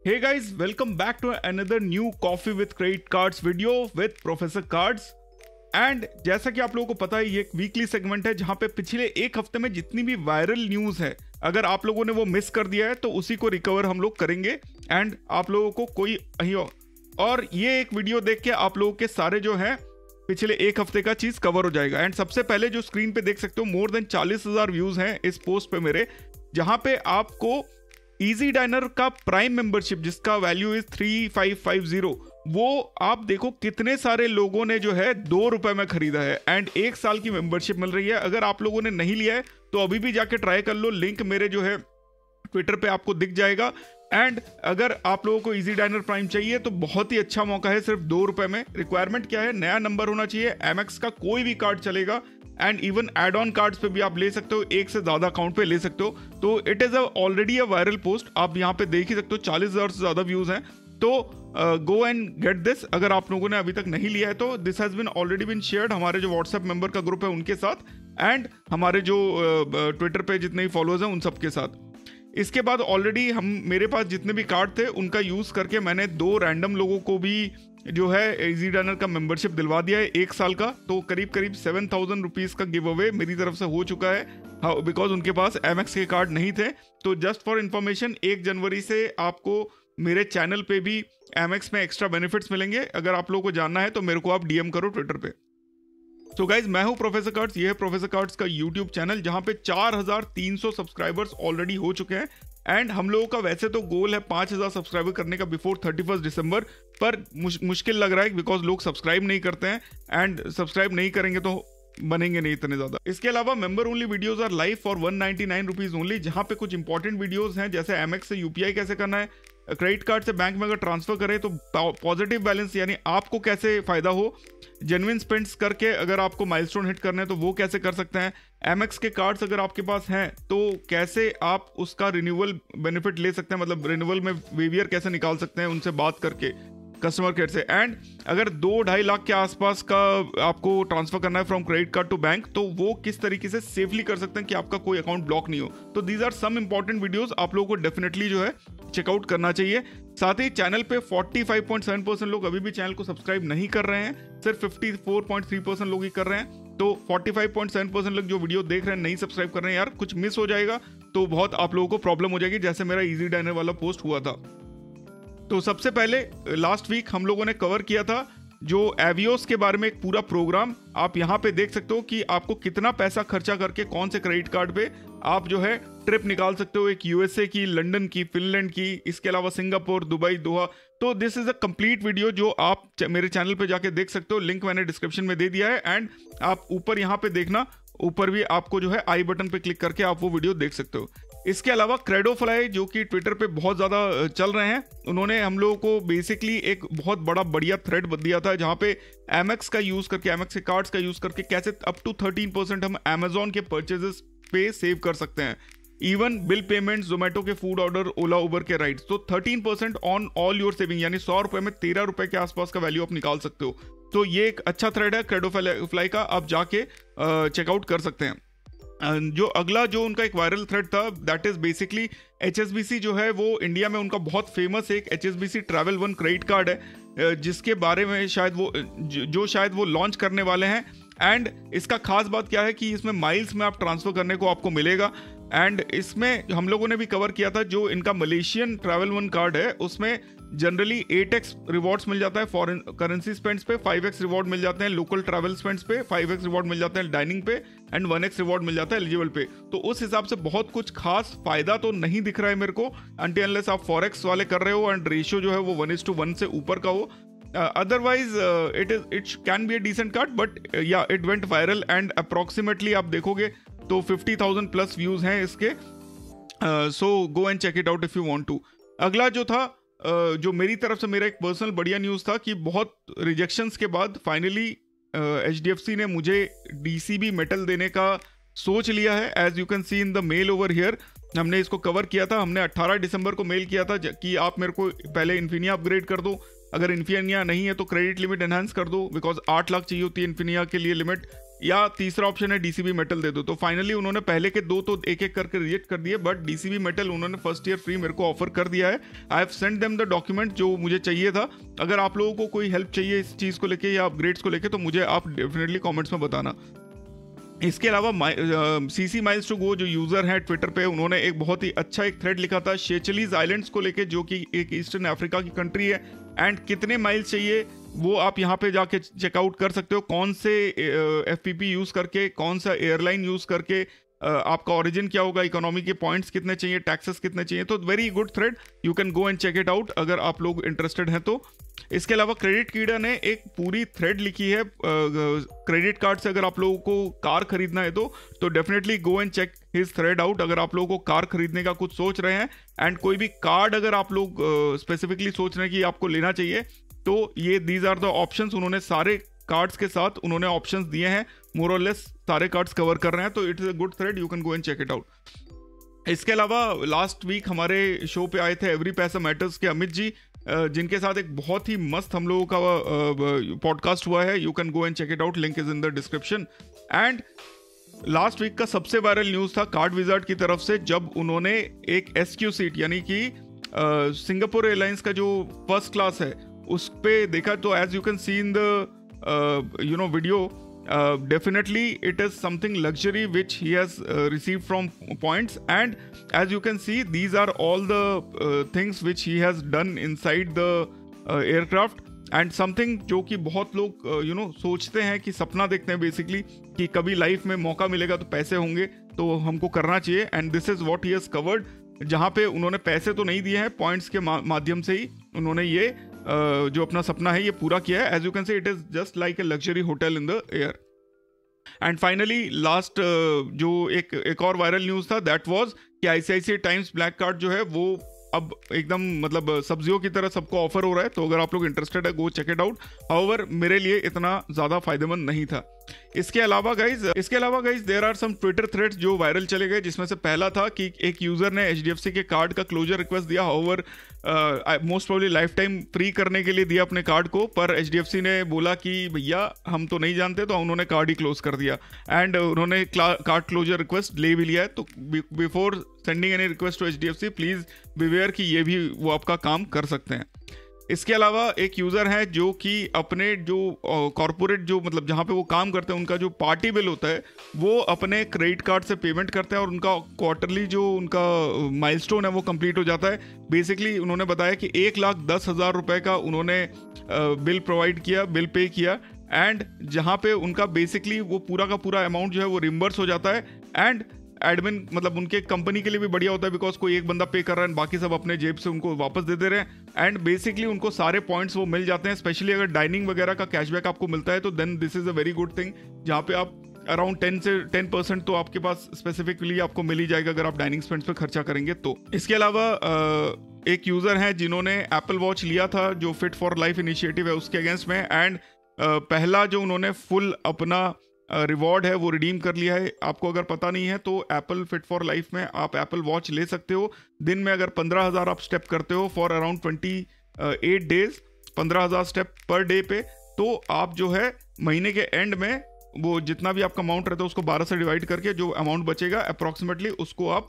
Hey guys, welcome back to another new Coffee with Credit Cards video with Professor Cards। And जैसा कि आप लोगों को पता है, ये एक वीकली सेगमेंट है जहां पे पिछले एक हफ्ते में जितनी भी वायरल न्यूज़ है, अगर आप लोगों ने वो मिस कर दिया है तो उसी को रिकवर हम लोग करेंगे एंड आप लोगों को कोई और ये एक वीडियो देख के आप लोगों के सारे जो है पिछले एक हफ्ते का चीज कवर हो जाएगा। एंड सबसे पहले जो स्क्रीन पे देख सकते हो, मोर देन 40,000 व्यूज हैं इस पोस्ट पे मेरे, जहां पे आपको इजी डाइनर का प्राइम मेंबरशिप जिसका वैल्यू इज 3550, वो आप देखो कितने सारे लोगों ने जो है ₹2 में खरीदा है एंड 1 साल की मेंबरशिप मिल रही है। अगर आप लोगों ने नहीं लिया है तो अभी भी जाके ट्राई कर लो, लिंक मेरे जो है ट्विटर पे आपको दिख जाएगा। एंड अगर आप लोगों को इजी डाइनर प्राइम चाहिए तो बहुत ही अच्छा मौका है, सिर्फ ₹2 में। रिक्वायरमेंट क्या है, नया नंबर होना चाहिए, एमएक्स का कोई भी कार्ड चलेगा and even add on cards पे भी आप ले सकते हो, एक से ज्यादा अकाउंट पे ले सकते हो। तो it is already a viral post, आप यहाँ पे देख ही सकते हो 40,000 से ज्यादा व्यूज हैं। तो गो एंड गेट दिस, अगर आप लोगों ने अभी तक नहीं लिया है तो this has been already been shared हमारे जो व्हाट्सएप मेंबर का ग्रुप है उनके साथ एंड हमारे जो ट्विटर पे जितने भी फॉलोअर्स हैं उन सबके साथ। इसके बाद ऑलरेडी मेरे पास जितने भी कार्ड थे उनका यूज करके मैंने 2 रैंडम लोगों को भी जो है इजी डाइनर का मेंबरशिप दिलवा दिया है 1 साल का। तो करीब 7,000 रुपीज का गिव अवे मेरी तरफ से हो चुका है, बिकॉज उनके पास एमएक्स के कार्ड नहीं थे। तो जस्ट फॉर इन्फॉर्मेशन, 1 जनवरी से आपको मेरे चैनल पे भी एमएक्स में एक्स्ट्रा बेनिफिट्स मिलेंगे। अगर आप लोगों को जानना है तो मेरे को आप डीएम करो ट्विटर पे। तो गाइज, मैं हूं प्रोफेसर कार्ड्स, ये है प्रोफेसर कार्ड्स का यूट्यूब चैनल जहां पे 4,300 सब्सक्राइबर्स ऑलरेडी हो चुके हैं। एंड हम लोगों का वैसे तो गोल है 5,000 सब्सक्राइबर करने का बिफोर 31 दिसंबर, पर मुश्किल लग रहा है बिकॉज लोग सब्सक्राइब नहीं करते हैं एंड सब्सक्राइब नहीं करेंगे तो बनेंगे नहीं इतने ज्यादा। इसके अलावा member only videos are live for 199 rupees only, जहां पे कुछ इंपॉर्टेंट वीडियोस हैं जैसे एमएक्स से यूपीआई कैसे करना है, क्रेडिट कार्ड से बैंक में अगर ट्रांसफर करें तो पॉजिटिव बैलेंस यानी आपको कैसे फायदा हो, जेन्युइन स्पेंड्स करके अगर आपको माइलस्टोन हिट करना है तो वो कैसे कर सकते हैं, एमएक्स के कार्ड्स अगर आपके पास हैं तो कैसे आप उसका रिन्यूअल बेनिफिट ले सकते हैं, मतलब रिन्यूअल में वेवियर कैसे निकाल सकते हैं उनसे बात करके कस्टमर केयर से। एंड अगर 2-2.5 लाख के आसपास का आपको ट्रांसफर करना है from credit card to bank तो वो किस तरीके से सेफली कर सकते हैं कि आपका कोई अकाउंट ब्लॉक नहीं हो। तो these are some important videos, आप लोगों को डेफिनेटली जो है चेकआउट करना चाहिए। साथ ही चैनल पे 45.7% लोग अभी भी चैनल को सब्सक्राइब नहीं कर रहे हैं, सिर्फ 54.3% लोग ही कर रहे हैं। तो 45.7% लोग जो वीडियो देख रहे हैं नहीं सब्सक्राइब कर रहे हैं, यार कुछ मिस हो जाएगा तो बहुत आप लोगों को प्रॉब्लम हो जाएगी, जैसे मेरा इजी डाइनर वाला पोस्ट हुआ था। तो सबसे पहले लास्ट वीक हम लोगों ने कवर किया था जो एवियोस के बारे में एक पूरा प्रोग्राम। आप यहाँ पे देख सकते हो कि आपको कितना पैसा खर्चा करके कौन से क्रेडिट कार्ड पे आप जो है ट्रिप निकाल सकते हो, एक यूएसए की, लंदन की, फिनलैंड की, इसके अलावा सिंगापुर, दुबई, दोहा। तो this is a complete video जो आप मेरे चैनल पे जाके देख सकते हो, लिंक मैंने डिस्क्रिप्शन में दे दिया है। एंड आप ऊपर यहाँ पे देखना, ऊपर भी आपको जो है आई बटन पे क्लिक करके आप वो वीडियो देख सकते हो। इसके अलावा क्रेडोफ्लाई जो कि ट्विटर पे बहुत ज़्यादा चल रहे हैं, उन्होंने हम लोगों को बेसिकली एक बहुत बढ़िया थ्रेड दिया था जहाँ पे एमएक्स का यूज़ करके, एमएक्स के कार्ड्स का यूज़ करके कैसे अप टू 13% हम अमेजोन के परचेजेस पे सेव कर सकते हैं। इवन बिल पेमेंट, जोमेटो के फूड ऑर्डर, ओला उबर के राइड्स। तो 13% ऑन ऑल योर सेविंग, यानी ₹100 में ₹13 के आसपास का वैल्यू आप निकाल सकते हो। तो ये एक अच्छा थ्रेड है क्रेडोफ्लाई का, आप जाके चेकआउट कर सकते हैं। जो अगला जो उनका एक वायरल थ्रेड था, दैट इज बेसिकली HSBC जो है वो इंडिया में उनका बहुत फेमस एक HSBC travel one credit card है, जिसके बारे में शायद वो लॉन्च करने वाले हैं। एंड इसका खास बात क्या है कि इसमें माइल्स में आप ट्रांसफर करने को आपको मिलेगा। एंड इसमें हम लोगों ने भी कवर किया था जो इनका मलेशियन ट्रैवल वन कार्ड है, उसमें जनरली 8x रिवॉर्ड्स मिल जाता है फॉरेन करेंसी स्पेंड्स पे, 5x रिवॉर्ड मिल जाते हैं लोकल ट्रैवल स्पेंड्स पे, 5x रिवॉर्ड मिल जाते हैं डाइनिंग पे एंड 1x रिवॉर्ड मिल जाता है एलिजिबल पे। तो उस हिसाब से बहुत कुछ खास फायदा तो नहीं दिख रहा है मेरे को, अनटिल अनलेस आप फॉरेक्स वाले कर रहे हो एंड रेशियो जो है वो 1:1 से ऊपर का हो। Otherwise it can be a decent card, but yeah it went viral and approximately आप देखोगे तो 50,000 प्लस व्यूज हैं इसके। So go and check it out if you want to. अगला जो था जो मेरी तरफ से मेरा एक पर्सनल बढ़िया न्यूज़ था कि बहुत रिजेक्शंस के बाद फाइनली HDFC ने मुझे DCB मेटल देने का सोच लिया है। As you can see in the mail over here, हमने इसको कवर किया था, हमने 18 दिसंबर को मेल किया था कि आप मेरे को पहले इन्फिनिया अपग्रेड कर दो, अगर इन्फिनिया नहीं है तो क्रेडिट लिमिट एनहांस कर दो, बिकॉज 8 लाख चाहिए होती है इन्फिनिया के लिए लिमिट। या तीसरा ऑप्शन है डीसीबी मेटल दे दो। तो फाइनली उन्होंने पहले के दो तो एक एक करके रिजेक्ट कर दिए, बट डीसीबी मेटल उन्होंने फर्स्ट ईयर फ्री मेरे को ऑफर कर दिया है। I have sent them the document जो मुझे चाहिए था। अगर आप लोगों को कोई हेल्प चाहिए इस चीज़ को लेके या अपग्रेड्स को लेके तो मुझे आप डेफिनेटली कॉमेंट्स में बताना। इसके अलावा सीसी माइल्स टू गो जो यूजर है ट्विटर पे, उन्होंने एक बहुत ही अच्छा एक थ्रेड लिखा था शेचलीज आइलैंड्स को लेके, जो कि एक ईस्टर्न अफ्रीका की कंट्री है। एंड कितने माइल्स चाहिए वो आप यहाँ पे जाके चेकआउट कर सकते हो, कौन से एफपीपी यूज करके, कौन सा एयरलाइन यूज करके, आपका ओरिजिन क्या होगा, इकोनॉमी के पॉइंट्स कितने चाहिए, टैक्सेस कितने चाहिए। तो very good thread, you can go and check it out अगर आप लोग इंटरेस्टेड हैं तो। इसके अलावा क्रेडिट कीड़ा ने एक पूरी थ्रेड लिखी है क्रेडिट कार्ड से अगर आप लोगों को कार खरीदना है तो definitely go and check his thread out अगर आप लोगों को कार खरीदने का कुछ सोच रहे हैं। एंड कोई भी कार्ड अगर आप लोग स्पेसिफिकली सोच रहे हैं कि आपको लेना चाहिए तो ये दीज आर द ऑप्शंस। उन्होंने सारे कार्ड्स के साथ उन्होंने ऑप्शंस दिए हैं, मोर और लेस सारे कार्ड्स कवर कर रहे हैं, तो it is a good thread, you can go and check it out. इसके अलावा लास्ट वीक हमारे शो पे आए थे एवरी पैसा मैटर्स के अमित जी, जिनके साथ एक बहुत ही मस्त हम लोगों का पॉडकास्ट हुआ है। You can go and check it out, link is in the description. And last week का सबसे वायरल न्यूज़ था कार्ड विजार्ड की तरफ से, जब उन्होंने एक SQ सीट यानी कि सिंगापुर एयरलाइंस का जो फर्स्ट क्लास है उस पे देखा, तो as you can see in the video, definitely it is something luxury which he has received from points, and as you can see these are all the things which he has done inside the aircraft, and something जो कि बहुत लोग सोचते हैं कि सपना देखते हैं बेसिकली कि कभी लाइफ में मौका मिलेगा तो पैसे होंगे तो हमको करना चाहिए, and this is what he has covered. जहाँ पे उन्होंने पैसे तो नहीं दिए हैं, पॉइंट्स के माध्यम से ही उन्होंने ये जो अपना सपना है ये पूरा किया है। As you can say it is just like a luxury hotel in the air. And finally last जो एक और वायरल न्यूज़ था दैट वाज कि ICICI टाइम्स ब्लैक कार्ड जो है वो अब एकदम मतलब सब्जियों की तरह सबको ऑफर हो रहा है, तो अगर आप लोग इंटरेस्टेड है go check it out. However मेरे लिए इतना ज़्यादा फायदेमंद नहीं था। इसके अलावा guys there are some Twitter threads जो वायरल चले गए, जिसमें से पहला था कि एक यूजर ने HDFC के कार्ड का क्लोजर रिक्वेस्ट दिया। However most probably life time free करने के लिए दिया अपने कार्ड को, पर HDFC ने बोला कि भैया हम तो नहीं जानते, तो उन्होंने कार्ड ही क्लोज कर दिया। एंड उन्होंने कार्ड क्लोजर रिक्वेस्ट ले भी लिया है, तो before sending any request to HDFC please beware कि ये भी वो आपका काम कर सकते हैं। इसके अलावा एक यूज़र है जो कि अपने जो कॉर्पोरेट जो मतलब जहाँ पे वो काम करते हैं उनका जो पार्टी बिल होता है वो अपने क्रेडिट कार्ड से पेमेंट करते हैं, और उनका क्वार्टरली जो उनका माइलस्टोन है वो कंप्लीट हो जाता है। बेसिकली उन्होंने बताया कि 1,10,000 रुपये का उन्होंने बिल प्रोवाइड किया, बिल पे किया, एंड जहाँ पे उनका बेसिकली वो पूरा का पूरा अमाउंट जो है वो रिम्बर्स हो जाता है। एंड एडमिन मतलब उनके कंपनी के लिए भी बढ़िया होता है, बिकॉज कोई एक बंदा पे कर रहा है, बाकी सब अपने जेब से उनको वापस दे दे रहे हैं। एंड बेसिकली उनको सारे पॉइंट्स वो मिल जाते हैं, स्पेशली अगर डाइनिंग वगैरह का कैशबैक आपको मिलता है तो then this is a very good thing, जहाँ पे आप अराउंड 10% तो आपके पास स्पेसिफिकली आपको मिल ही जाएगा अगर आप डाइनिंग स्पेंड्स पे खर्चा करेंगे तो। इसके अलावा एक यूजर है जिन्होंने एप्पल वॉच लिया था जो फिट फॉर लाइफ इनिशिएटिव है उसके अगेंस्ट में, एंड पहला जो उन्होंने फुल अपना रिवॉर्ड है वो रिडीम कर लिया है। आपको अगर पता नहीं है तो एप्पल फिट फॉर लाइफ में आप एप्पल वॉच ले सकते हो। दिन में अगर 15,000 आप स्टेप करते हो for around 28 days, 15,000 step per day पे, तो आप जो है महीने के एंड में वो जितना भी आपका अमाउंट रहता है उसको 12 से डिवाइड करके जो अमाउंट बचेगा अप्रॉक्सीमेटली उसको आप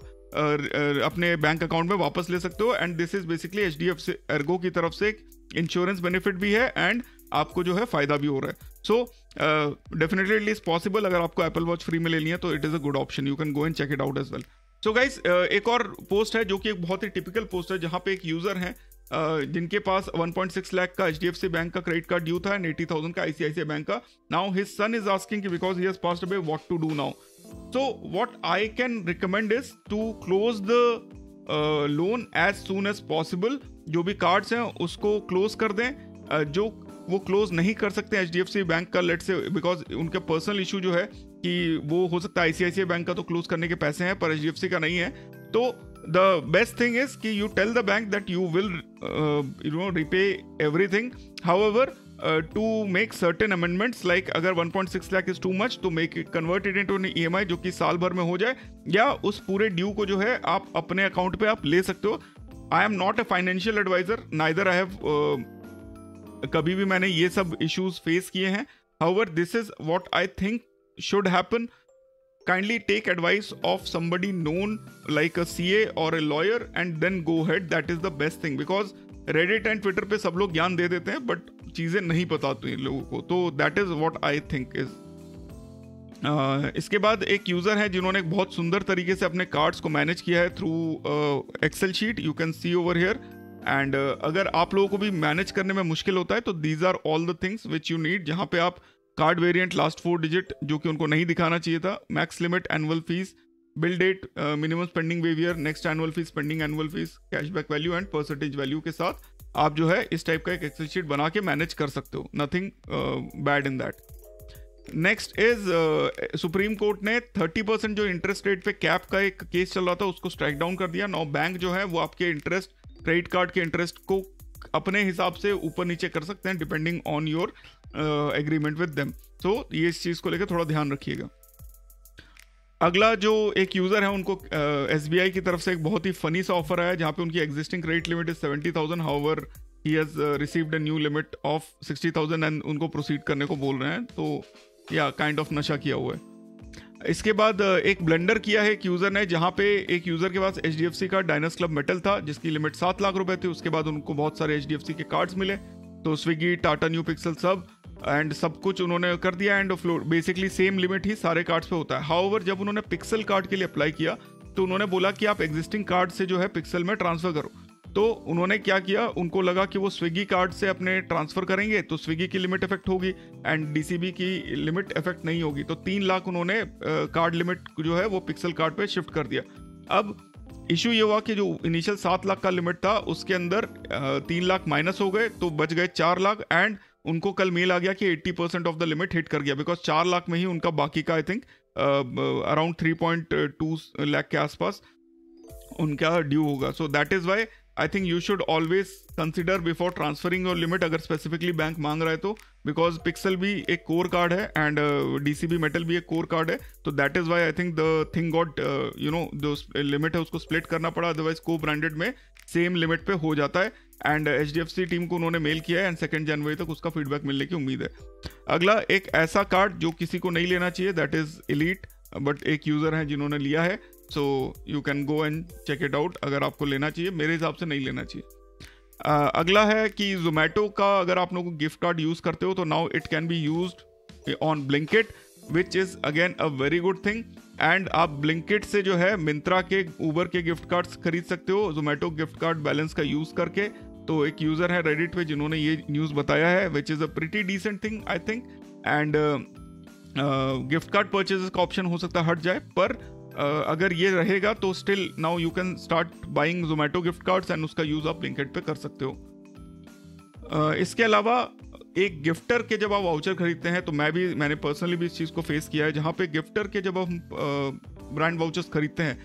अपने बैंक अकाउंट में वापस ले सकते हो। And this is basically HDFC Ergo की तरफ से इंश्योरेंस बेनिफिट भी है एंड आपको जो है फायदा भी हो रहा है। So definitely it is possible, अगर आपको एप्पल वॉच फ्री में लेनी है तो it is a good option, you can go and check it out as well. So guys एक और पोस्ट है जो कि एक बहुत ही टिपिकल पोस्ट है, जहां पे एक यूजर है जिनके पास 1.6 लाख का HDFC बैंक का क्रेडिट कार्ड ड्यू था एंड 80,000 का ICICI बैंक का। Now his son is asking because he has passed away what to do now. So what I can recommend is to close the loan as soon as possible। जो भी cards हैं उसको close कर दें, जो वो close नहीं कर सकते HDFC बैंक का लेट से, बिकॉज उनका पर्सनल इशू जो है कि वो हो सकता है ICICI बैंक का तो क्लोज करने के पैसे हैं पर HDFC का नहीं है, तो the best thing is कि you tell the bank that you will repay everything। However to make certain amendments like अगर 1.6 लाख is too much तो make it convert it into an EMI जो कि साल भर में हो जाए, या उस पूरे ड्यू को जो है आप अपने अकाउंट पे आप ले सकते हो। I am not a financial advisor, neither I have कभी भी मैंने ये सब इश्यूज फेस किए हैं। However this is what I think should happen, kindly take advice of somebody known like a CA or a lawyer and then go ahead. That is the best thing, because Reddit and Twitter पे सब लोग ज्ञान दे देते हैं but चीज़ें नहीं पता होती हैं लोगों को. तो that is what I think is. इसके बाद एक यूज़र है जिन्होंने एक बहुत सुंदर तरीके से अपने कार्ड्स को मैनेज किया है through Excel sheet. You can see over here. And अगर आप लोगों को भी मैनेज करने में मुश्किल होता है तो these are all the things which you need, जहाँ पे आप कार्ड वेरिएंट, लास्ट 4 डिजिट जो कि उनको नहीं दिखाना चाहिए था, max limit, annual fees, bill date, minimum spending behaviour, next annual fees, pending annual fees, cashback value and percentage value के साथ आप जो है इस टाइप का एक एक्सेल शीट बना के मैनेज कर सकते हो. Nothing bad in that. Next is supreme court ने 30% जो इंटरेस्ट रेट पे कैप का एक केस चल रहा था उसको स्ट्राइक डाउन कर दिया. नाउ बैंक जो है वो आपके इंटरेस्ट, क्रेडिट कार्ड के इंटरेस्ट को अपने हिसाब से ऊपर नीचे कर सकते हैं depending on your agreement with them. तो ये इस चीज़ को लेकर थोड़ा ध्यान रखिएगा. अगला जो एक यूज़र है उनको SBI की तरफ से एक बहुत ही फनी सा ऑफर आया जहाँ पे उनकी existing credit limit is 70,000. However he has received a new limit of 60,000 and उनको प्रोसीड करने को बोल रहे हैं. तो या काइंड ऑफ नशा किया हुआ है. इसके बाद एक ब्लेंडर किया है एक यूज़र ने, जहाँ पे एक यूज़र के पास HDFC का डायनस क्लब मेटल था जिसकी लिमिट 7 लाख रुपए थी. उसके बाद उनको बहुत सारे HDFC के कार्ड्स मिले, तो स्विगी, टाटा न्यू पिक्सल सब कुछ उन्होंने कर दिया एंड बेसिकली सेम लिमिट ही सारे कार्ड्स पे होता है. हाउएवर जब उन्होंने पिक्सल कार्ड के लिए अप्लाई किया तो उन्होंने बोला कि आप एग्जिस्टिंग कार्ड से जो है पिक्सल में ट्रांसफर करो. तो उन्होंने क्या किया, उनको लगा कि वो स्विगी कार्ड से अपने ट्रांसफर करेंगे तो स्विगी की लिमिट इफेक्ट होगी एंड DCB की लिमिट इफेक्ट नहीं होगी. तो 3 लाख उन्होंने कार्ड लिमिट जो है वो पिक्सल कार्ड पे शिफ्ट कर दिया. अब इशू ये हुआ कि जो इनिशियल 7 लाख का लिमिट था उसके अंदर 3 लाख माइनस हो गए तो बच गए 4 लाख एंड उनको कल मेल आ गया कि 80% ऑफ द लिमिट हिट कर गया, बिकॉज 4 लाख में ही उनका बाकी का आई थिंक अराउंड 3.2 लाख के आसपास उनका ड्यू होगा. So that is why I think you should always consider before transferring your limit, अगर स्पेसिफिकली बैंक मांग रहा है तो, बिकॉज पिक्सल भी एक कोर कार्ड है एंड DCB मेटल भी एक कोर कार्ड है. तो that is why I think the thing got जो लिमिट है उसको स्प्लिट करना पड़ा, अदरवाइज को ब्रांडेड में सेम लिमिट पे हो जाता है. एंड HDFC टीम को उन्होंने मेल किया है एंड 2 जनवरी तक उसका फीडबैक मिलने की उम्मीद है. अगला एक ऐसा कार्ड जो किसी को नहीं लेना चाहिए, दैट इज एलीट, बट एक यूजर है जिन्होंने लिया है. So you can go and check it out अगर आपको लेना चाहिए. मेरे हिसाब से नहीं लेना चाहिए. अगला है कि जोमेटो का अगर आप लोग गिफ्ट कार्ड यूज करते हो तो now it can be used on Blinkit, which is again a very good thing. And आप ब्लिंकिट से जो है मिंत्रा के, उबर के गिफ्ट कार्ड्स खरीद सकते हो जोमेटो गिफ्ट कार्ड बैलेंस का यूज करके. तो एक यूजर है रेडिट पे जिन्होंने ये न्यूज बताया है, which is a pretty decent thing I think. And gift card purchases का ऑप्शन हो सकता है हट जाए, पर अगर ये रहेगा तो still now you can start buying Zomato gift cards and उसका यूज आप ब्लिंकिट पे कर सकते हो. इसके अलावा एक गिफ्टर के जब आप वाउचर खरीदते हैं तो मैंने पर्सनली भी इस चीज़ को फेस किया है, जहाँ पे गिफ्टर के जब हम ब्रांड वाउचर्स खरीदते हैं,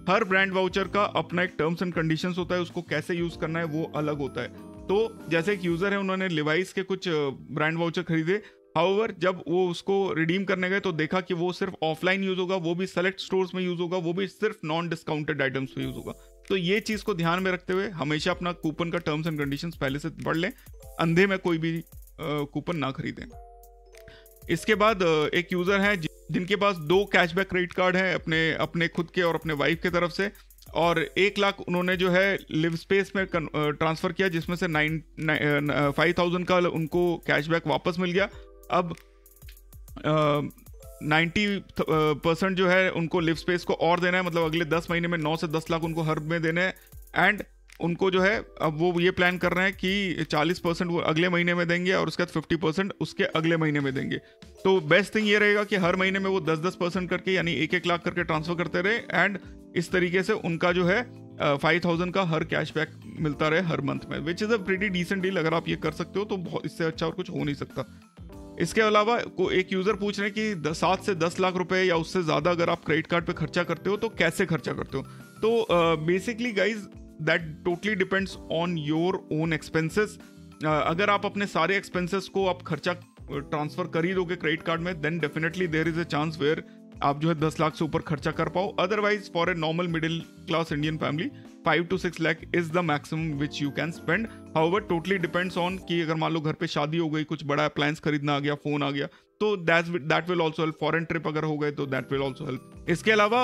हर ब्रांड वाउचर का अपना एक टर्म्स एंड कंडीशंस होता है, उसको कैसे यूज़ करना है वो अलग होता है. तो जैसे एक यूज़र है, उन्होंने लिवाइस के कुछ ब्रांड वाउचर खरीदे, हाउएवर जब वो उसको रिडीम करने गए तो देखा कि वो सिर्फ ऑफलाइन यूज़ होगा, वो भी सेलेक्ट स्टोर्स में यूज़ होगा, वो भी सिर्फ नॉन डिस्काउंटेड आइटम्स में यूज़ होगा. तो ये चीज़ को ध्यान में रखते हुए हमेशा अपना कूपन का टर्म्स एंड कंडीशंस पहले से पढ़ लें, अंधे में कोई भी कूपन ना खरीदें. इसके बाद एक यूज़र है जिनके पास 2 कैशबैक क्रेडिट कार्ड हैं अपने खुद के और अपने वाइफ के तरफ से, और 1 लाख उन्होंने जो है लिव स्पेस में ट्रांसफ़र किया, जिसमें से 5,000 का उनको कैशबैक वापस मिल गया. अब 90% जो है उनको लिव स्पेस को और देना है, मतलब अगले 10 महीने में 9 से 10 लाख उनको हर में देने हैं. एंड उनको जो है अब वो ये प्लान कर रहे हैं कि 40% वो अगले महीने में देंगे और उसके बाद 50% उसके अगले महीने में देंगे. तो बेस्ट थिंग ये रहेगा कि हर महीने में वो 10% करके यानी 1-1 लाख करके ट्रांसफर करते रहे एंड इस तरीके से उनका जो है 5,000 का हर कैशबैक मिलता रहे हर मंथ में, which is a pretty decent deal. अगर आप ये कर सकते हो तो बहुत, इससे अच्छा और कुछ हो नहीं सकता. इसके अलावा एक यूज़र पूछ रहे हैं कि 7 से 10 लाख रुपए या उससे ज़्यादा अगर आप क्रेडिट कार्ड पे खर्चा करते हो तो कैसे खर्चा करते हो. तो basically guys that totally depends on your own expenses. अगर आप अपने सारे एक्सपेंसेस को आप खर्चा ट्रांसफर कर ही दोगे क्रेडिट कार्ड में, then definitely there is a chance where आप जो है 10 लाख से ऊपर खर्चा कर पाओ. Otherwise for a normal middle class Indian family 5 to 6 lakh is the maximum which you can spend. However totally depends on कि अगर मान लो घर पे शादी हो गई, कुछ बड़ा अप्लायंस खरीदना आ गया, फोन आ गया, तो that will also help. Foreign trip अगर हो गए तो दैट विल ऑल्सो हेल्प। इसके अलावा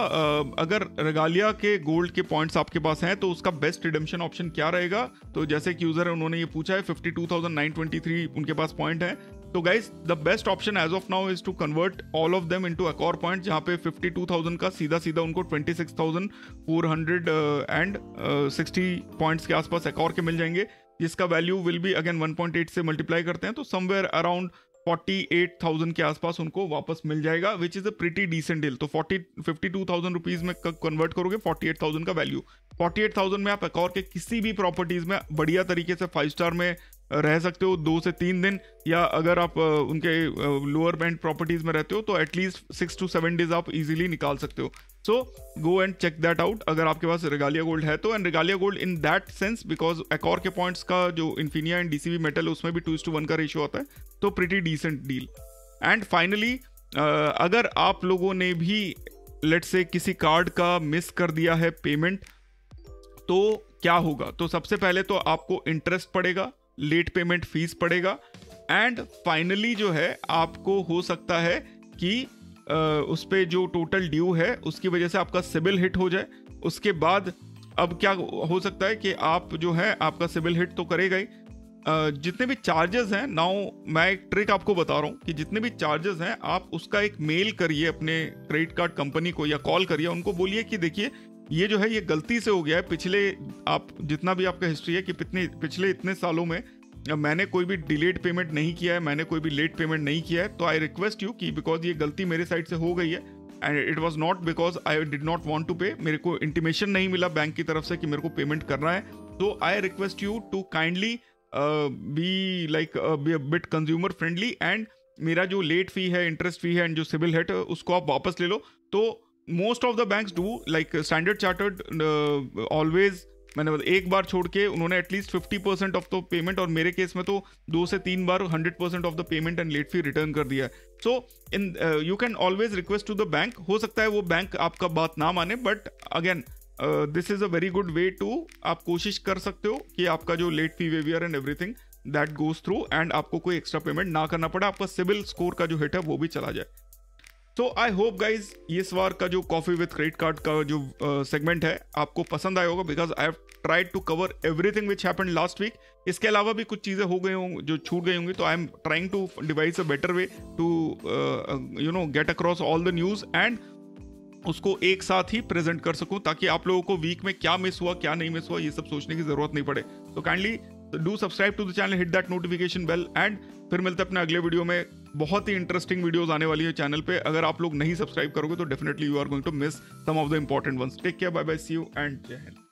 अगर रेगालिया के गोल्ड के पॉइंट्स आपके पास हैं तो उसका बेस्ट रिडेम्पशन ऑप्शन क्या रहेगा? तो जैसे कि यूजर है उन्होंने ये पूछा है, 52,923 उनके पास पॉइंट है। तो guys the best option as of now is to convert all of them into Accor point, जहां पे 52,000 का सीधा सीधा उनको 26,460 पॉइंट्स के आसपास एकॉर के मिल जाएंगे, जिसका वैल्यू विल बी अगेन 1.8 से मल्टीप्लाई करते हैं तो समवेयर अराउंड 48,000 के आसपास उनको वापस मिल जाएगा, which is a pretty decent deal. तो 52,000 रुपीज में कन्वर्ट करोगे 48,000 का वैल्यू, 48,000 में आप एकॉर के किसी भी प्रॉपर्टीज में बढ़िया तरीके से 5 स्टार में रह सकते हो 2 से 3 दिन, या अगर आप उनके लोअर बैंड प्रॉपर्टीज में रहते हो तो एटलीस्ट 6 to 7 डेज आप इजीली निकाल सकते हो। So go and check that out अगर आपके पास रेगालिया गोल्ड है तो। And Regalia gold in that sense because Accor के पॉइंट्स का जो इन्फिनिया एंड डीसीबी मेटल उसमें भी 2:1 का रेशियो आता है, तो pretty decent deal. And finally अगर आप लोगों ने भी लेट्स से किसी कार्ड का मिस कर दिया है पेमेंट, तो क्या होगा? तो सबसे पहले तो आपको इंटरेस्ट पड़ेगा, लेट पेमेंट फीस पड़ेगा, एंड फाइनली जो है आपको हो सकता है कि उस पे जो टोटल ड्यू है उसकी वजह से आपका सिबिल हिट हो जाए। उसके बाद अब क्या हो सकता है कि आप जो है आपका सिबिल हिट तो करेगा ही, जितने भी चार्जेस हैं, नाउ मैं एक ट्रिक आपको बता रहा हूँ कि जितने भी चार्जेस हैं आप उसका एक मेल करिए अपने क्रेडिट कार्ड कंपनी को या कॉल करिए, उनको बोलिए कि देखिए ये जो है ये गलती से हो गया है, पिछले आप जितना भी आपका हिस्ट्री है कि पिछले इतने सालों में मैंने कोई भी डिलेड पेमेंट नहीं किया है, मैंने कोई भी लेट पेमेंट नहीं किया है, तो आई रिक्वेस्ट यू कि बिकॉज ये गलती मेरे साइड से हो गई है and it was not because I did not want to pay, मेरे को इंटीमेशन नहीं मिला बैंक की तरफ से कि मेरे को पेमेंट करना है, तो I request you to kindly be like be a bit consumer friendly and मेरा जो लेट फी है, इंटरेस्ट फी है एंड जो सिबिल हिट है उसको आप वापस ले लो। तो most of the banks do, like standard chartered always, मैंने एक बार छोड़ के उन्होंने एटलीस्ट 50% ऑफ द पेमेंट, और मेरे केस में तो 2 से 3 बार 100% off the payment and late fee return कर दिया है। So in you can always request to the bank. हो सकता है वो बैंक आपका बात ना माने, but again this is a very good way to, आप कोशिश कर सकते हो कि आपका जो late fee waiver and everything that goes through and आपको कोई एक्स्ट्रा पेमेंट ना करना पड़े, आपका सिबिल स्कोर का जो हिट है वो भी चला जाए। तो आई होप गाइज इस बार का जो कॉफी विद क्रेडिट कार्ड का जो सेगमेंट है आपको पसंद आया होगा, because I have tried to cover everything which happened last week. इसके अलावा भी कुछ चीज़ें हो गई होंगी जो छूट गई होंगी, तो I am trying to devise a better way to get across all the news and उसको एक साथ ही प्रेजेंट कर सकूं, ताकि आप लोगों को वीक में क्या मिस हुआ क्या नहीं मिस हुआ ये सब सोचने की जरूरत नहीं पड़े। तो kindly do subscribe to the channel, hit that notification bell, and फिर मिलते हैं अपने अगले वीडियो में। बहुत ही इंटरेस्टिंग वीडियोस आने वाली है चैनल पे, अगर आप लोग नहीं सब्सक्राइब करोगे तो definitely you are going to miss some of the important ones. Take care, bye bye, see you and Jai Hind.